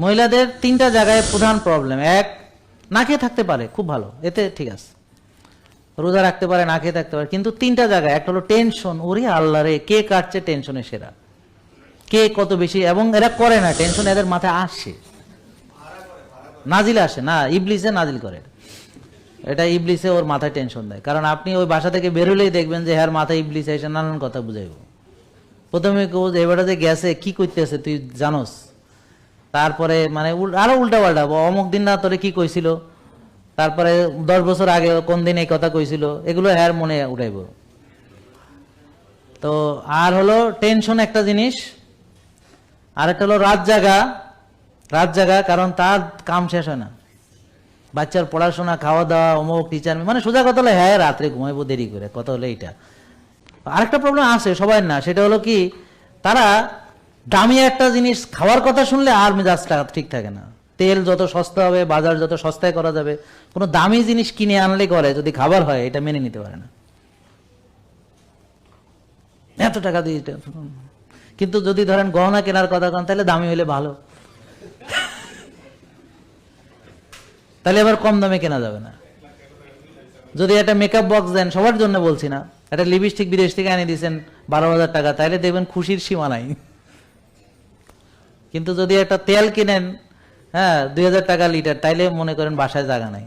মহিলাদের তিনটা জায়গায় প্রধান প্রবলেম। এক, না খেয়ে থাকতে পারে, খুব ভালো, এতে ঠিক আছে, রোজা রাখতে পারে, না খেয়ে থাকতে পারে, কিন্তু তিনটা জায়গায়, একটা হলো টেনশন, ওরে আল্লাহ রে, কে কাটছে টেনশনে সেরা, কে কত বেশি, এবং এরা করে না, টেনশন এদের মাথায় আসে, নাজিল আসে না, ইবলিসে নাজিল করে, এটা ইবলিসে ওর মাথায় টেনশন দেয়। কারণ আপনি ওই বাসা থেকে বেরোলেই দেখবেন যে হ্যার মাথায় ইবলিসে এসে নানান কথা বুঝাইব। প্রথমে কেউ এবারে যে গেছে কি করতেছে তুই জানোস, তারপরে মানে আরো উল্টা পাল্টা, অমুক দিন না তোরে কি কইছিল, তারপরে 10 বছর আগে কোন দিন এই কথা কইছিল, এগুলো হ্যার মনে উঠাইব। তো আর হলো টেনশন একটা জিনিস, আর একটা হলো রাত জাগা, কারণ তার কাম শেষ হয় না, বাচ্চার পড়াশোনা, খাওয়া দাওয়া, অমুক টিচার, মানে সোজা কথা হলো হ্যাঁ রাত্রে ঘুমাইবো দেরি করে, কথা হলো এইটা। আরেকটা প্রবলেম আছে সবাই না, সেটা হলো কি, তারা দামি একটা জিনিস খাওয়ার কথা শুনলে আর মেজাজটা ঠিক থাকে না। তেল যত সস্তা হবে, বাজার যত সস্তায় করা যাবে, কোনো দামি জিনিস কিনে আনলে করে যদি খাবার হয় এটা মেনে নিতে পারে না, এত টাকা দিয়ে। কিন্তু যদি ধরেন গহনা কেনার কথা কন, তাহলে দামি হলে ভালো, তাহলে এবার কম দামে কেনা যাবে না। যদি একটা মেকআপ বক্স দেন, সবার জন্য বলছি না, একটা লিপস্টিক বিদেশ থেকে এনে দিয়েছেন 12,000 টাকা, তাহলে দেখবেন খুশির সীমা নাই। কিন্তু যদি একটা তেল কিনেন, হ্যাঁ 2,000 টাকা লিটার, তাইলে মনে করেন বাসায় জায়গা নাই।